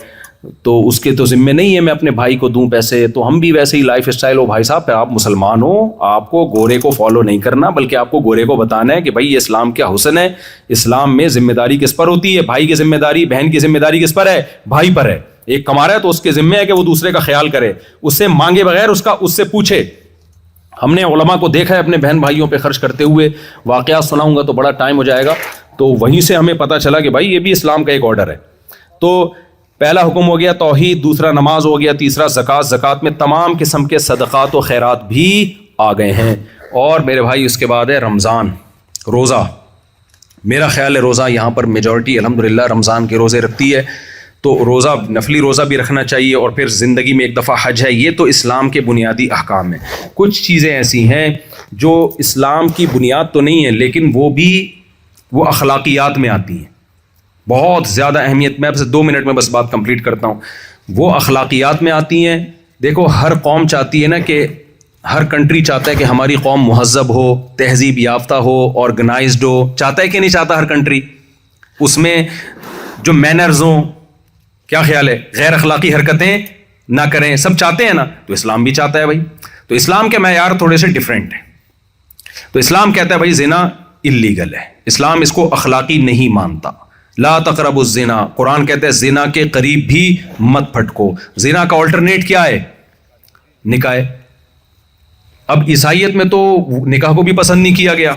تو اس کے تو ذمے نہیں ہے میں اپنے بھائی کو دوں پیسے. تو ہم بھی ویسے ہی لائف اسٹائل ہو بھائی صاحب، پھر آپ مسلمان ہو، آپ کو گورے کو فالو نہیں کرنا بلکہ آپ کو گورے کو بتانا ہے کہ بھائی یہ اسلام کیا حسن ہے. اسلام میں ذمہ داری کس پر ہوتی ہے؟ بھائی کی ذمہ داری، بہن کی ذمہ داری کس پر ہے؟ بھائی پر ہے. ایک کما رہا ہے تو اس کے ذمہ ہے کہ وہ دوسرے کا خیال کرے، اس سے مانگے بغیر اس سے پوچھے. ہم نے علماء کو دیکھا ہے اپنے بہن بھائیوں پہ خرچ کرتے ہوئے. واقعات سناؤں گا تو بڑا ٹائم ہو جائے گا، تو وہیں سے ہمیں پتہ چلا کہ بھائی یہ بھی اسلام کا ایک آرڈر ہے. تو پہلا حکم ہو گیا توحید، دوسرا نماز ہو گیا، تیسرا زکوٰۃ. زکوٰۃ میں تمام قسم کے صدقات و خیرات بھی آ گئے ہیں. اور میرے بھائی اس کے بعد ہے رمضان، روزہ. میرا خیال ہے روزہ یہاں پر میجورٹی الحمدللہ رمضان کے روزے رکھتی ہے. تو روزہ، نفلی روزہ بھی رکھنا چاہیے، اور پھر زندگی میں ایک دفعہ حج ہے. یہ تو اسلام کے بنیادی احکام ہیں. کچھ چیزیں ایسی ہیں جو اسلام کی بنیاد تو نہیں ہے لیکن وہ اخلاقیات میں آتی ہیں. بہت زیادہ اہمیت، میں آپ سے 2 منٹ میں بس بات کمپلیٹ کرتا ہوں. وہ اخلاقیات میں آتی ہیں. دیکھو ہر قوم چاہتی ہے نا کہ ہر کنٹری چاہتا ہے کہ ہماری قوم مہذب ہو، تہذیب یافتہ ہو، آرگنائزڈ ہو. چاہتا ہے کہ نہیں چاہتا ہر کنٹری؟ اس میں جو مینرز ہوں، کیا خیال ہے، غیر اخلاقی حرکتیں نہ کریں، سب چاہتے ہیں نا. تو اسلام بھی چاہتا ہے بھائی. تو اسلام کے معیار تھوڑے سے ڈفرینٹ ہیں. تو اسلام کہتا ہے بھائی زنا اللیگل ہے، اسلام اس کو اخلاقی نہیں مانتا. لا تقربوا الزنا، قرآن کہتا ہے زنا کے قریب بھی مت پھٹکو. زنا کا آلٹرنیٹ کیا ہے؟ نکاح. اب عیسائیت میں تو نکاح کو بھی پسند نہیں کیا گیا،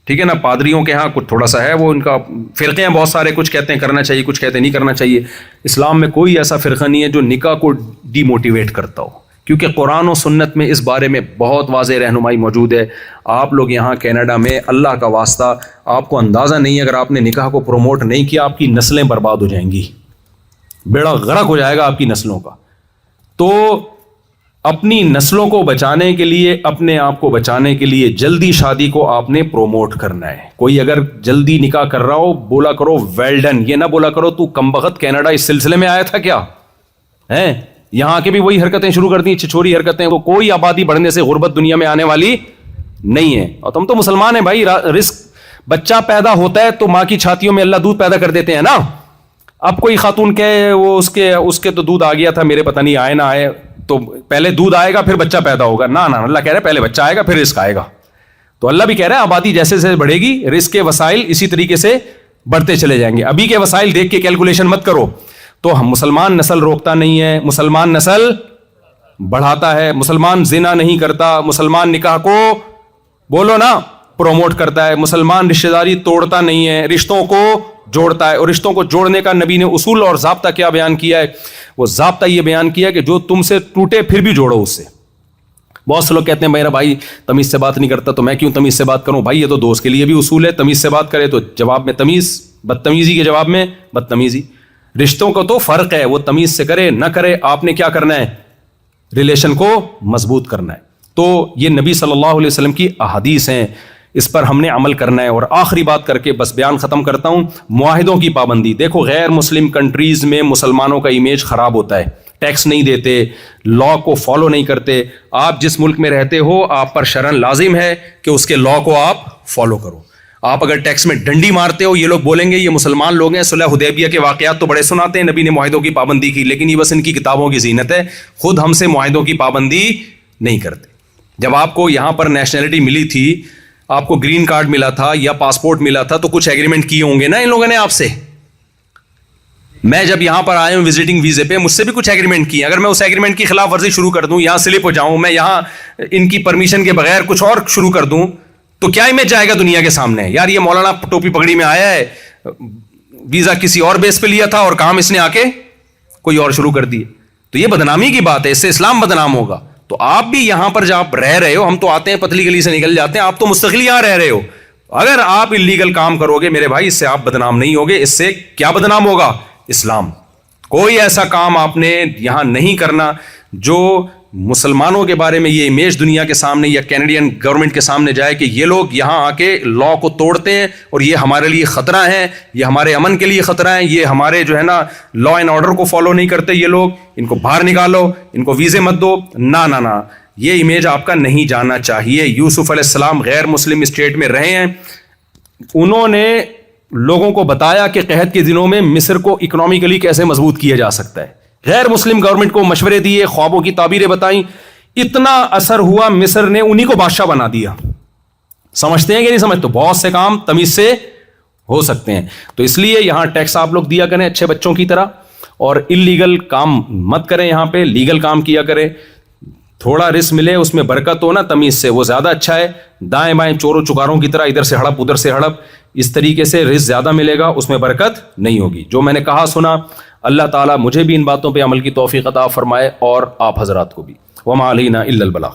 ٹھیک ہے نا. پادریوں کے ہاں کچھ تھوڑا سا ہے، وہ ان کا فرقے ہیں بہت سارے، کچھ کہتے ہیں کرنا چاہیے، کچھ کہتے ہیں نہیں کرنا چاہیے. اسلام میں کوئی ایسا فرقہ نہیں ہے جو نکاح کو ڈی موٹیویٹ کرتا ہو، کیونکہ قرآن و سنت میں اس بارے میں بہت واضح رہنمائی موجود ہے. آپ لوگ یہاں کینیڈا میں اللہ کا واسطہ آپ کو اندازہ نہیں ہے، اگر آپ نے نکاح کو پروموٹ نہیں کیا آپ کی نسلیں برباد ہو جائیں گی، بیڑا غرق ہو جائے گا آپ کی نسلوں کا. تو اپنی نسلوں کو بچانے کے لیے، اپنے آپ کو بچانے کے لیے جلدی شادی کو آپ نے پروموٹ کرنا ہے. کوئی اگر جلدی نکاح کر رہا ہو بولا کرو ویل ڈن، یہ نہ بولا کرو تو کمبخت کینیڈا اس سلسلے میں آیا تھا کیا ہے. یہاں کے بھی وہی حرکتیں شروع کر دی، چھچوری حرکتیں. تو کوئی آبادی بڑھنے سے غربت دنیا میں آنے والی نہیں ہے. اور تم تو مسلمان ہیں بھائی، رزق بچہ پیدا ہوتا ہے تو ماں کی چھاتیوں میں اللہ دودھ پیدا کر دیتے ہیں نا. اب کوئی خاتون کہے وہ اس کے تو دودھ آ گیا تھا میرے، پتہ نہیں آئے نہ آئے، تو پہلے دودھ آئے گا پھر بچہ پیدا ہوگا. نہ اللہ کہہ رہے پہلے بچہ آئے گا پھر رزق آئے گا. تو اللہ بھی کہہ رہا ہے آبادی جیسے جیسے بڑھے گی رزق کے وسائل اسی طریقے سے بڑھتے چلے جائیں گے. ابھی کے وسائل دیکھ کے کیلکولیشن مت کرو. تو ہم مسلمان نسل روکتا نہیں ہے، مسلمان نسل بڑھاتا ہے. مسلمان زنا نہیں کرتا، مسلمان نکاح کو بولو نا پروموٹ کرتا ہے. مسلمان رشتہ داری توڑتا نہیں ہے، رشتوں کو جوڑتا ہے. اور رشتوں کو جوڑنے کا نبی نے اصول اور ضابطہ کیا بیان کیا ہے؟ وہ ضابطہ یہ بیان کیا کہ جو تم سے ٹوٹے پھر بھی جوڑو اس سے. بہت سے لوگ کہتے ہیں میرا بھائی تمیز سے بات نہیں کرتا تو میں کیوں تمیز سے بات کروں. بھائی یہ تو دوست کے لیے بھی اصول ہے، تمیز سے بات کرے تو جواب میں تمیز، بدتمیزی کے جواب میں بدتمیزی. رشتوں کو تو فرق ہے، وہ تمیز سے کرے نہ کرے، آپ نے کیا کرنا ہے؟ ریلیشن کو مضبوط کرنا ہے. تو یہ نبی صلی اللہ علیہ وسلم کی احادیث ہیں، اس پر ہم نے عمل کرنا ہے. اور آخری بات کر کے بس بیان ختم کرتا ہوں، معاہدوں کی پابندی. دیکھو غیر مسلم کنٹریز میں مسلمانوں کا امیج خراب ہوتا ہے، ٹیکس نہیں دیتے، لا کو فالو نہیں کرتے. آپ جس ملک میں رہتے ہو آپ پر شرعن لازم ہے کہ اس کے لا کو آپ فالو کرو. آپ اگر ٹیکس میں ڈنڈی مارتے ہو یہ لوگ بولیں گے یہ مسلمان لوگ ہیں، صلح حدیبیہ کے واقعات تو بڑے سناتے ہیں، نبی نے معاہدوں کی پابندی کی، لیکن یہ بس ان کی کتابوں کی زینت ہے، خود ہم سے معاہدوں کی پابندی نہیں کرتے. جب آپ کو یہاں پر نیشنلٹی ملی تھی، آپ کو گرین کارڈ ملا تھا یا پاسپورٹ ملا تھا تو کچھ ایگریمنٹ کیے ہوں گے نا ان لوگوں نے آپ سے. میں جب یہاں پر آیا ہوں وزٹنگ ویزے پہ، مجھ سے بھی کچھ ایگریمنٹ کیے. اگر میں اس ایگریمنٹ کی خلاف ورزی شروع کر دوں، یہاں سلپ ہو جاؤں، میں یہاں ان کی پرمیشن کے بغیر کچھ اور شروع کر دوں تو کیا امیج جائے گا دنیا کے سامنے؟ یار یہ مولانا ٹوپی پگڑی میں آیا ہے، ویزا کسی اور بیس پہ لیا تھا اور کام اس نے آ کے کوئی اور شروع کر دیے. تو یہ بدنامی کی بات ہے، اس سے اسلام بدنام ہوگا. تو آپ بھی یہاں پر جب آپ رہ رہے ہو، ہم تو آتے ہیں پتلی گلی سے نکل جاتے ہیں، آپ تو مستقل یہاں رہ رہے ہو. اگر آپ اللیگل کام کرو گے میرے بھائی، اس سے آپ بدنام نہیں ہوگے. اس سے کیا بدنام ہوگا؟ اسلام. کوئی ایسا کام آپ نے یہاں نہیں کرنا جو مسلمانوں کے بارے میں یہ امیج دنیا کے سامنے یا کینیڈین گورنمنٹ کے سامنے جائے کہ یہ لوگ یہاں آ کے لا کو توڑتے ہیں اور یہ ہمارے لیے خطرہ ہیں، یہ ہمارے امن کے لیے خطرہ ہیں، یہ ہمارے جو ہے نا لا اینڈ آرڈر کو فالو نہیں کرتے یہ لوگ، ان کو باہر نکالو، ان کو ویزے مت دو. نہ یہ امیج آپ کا نہیں جانا چاہیے. یوسف علیہ السلام غیر مسلم اسٹیٹ میں رہے ہیں، انہوں نے لوگوں کو بتایا کہ قحط کے دنوں میں مصر کو اکنامکلی کیسے مضبوط کیا جا سکتا ہے. غیر مسلم گورنمنٹ کو مشورے دیے، خوابوں کی تعبیریں بتائیں، اتنا اثر ہوا مصر نے انہی کو بادشاہ بنا دیا. سمجھتے ہیں کہ نہیں سمجھتے؟ بہت سے کام تمیز سے ہو سکتے ہیں. تو اس لیے یہاں ٹیکس آپ لوگ دیا کریں اچھے بچوں کی طرح، اور انلیگل کام مت کریں، یہاں پہ لیگل کام کیا کریں. تھوڑا رزق ملے اس میں برکت ہو نا تمیز سے، وہ زیادہ اچھا ہے. دائیں بائیں چوروں چکاروں کی طرح ادھر سے ہڑپ ادھر سے ہڑپ، اس طریقے سے رزق زیادہ ملے گا، اس میں برکت نہیں ہوگی. جو میں نے کہا سنا، اللہ تعالیٰ مجھے بھی ان باتوں پہ عمل کی توفیق عطا فرمائے اور آپ حضرات کو بھی. وما علینا الا البلاغ.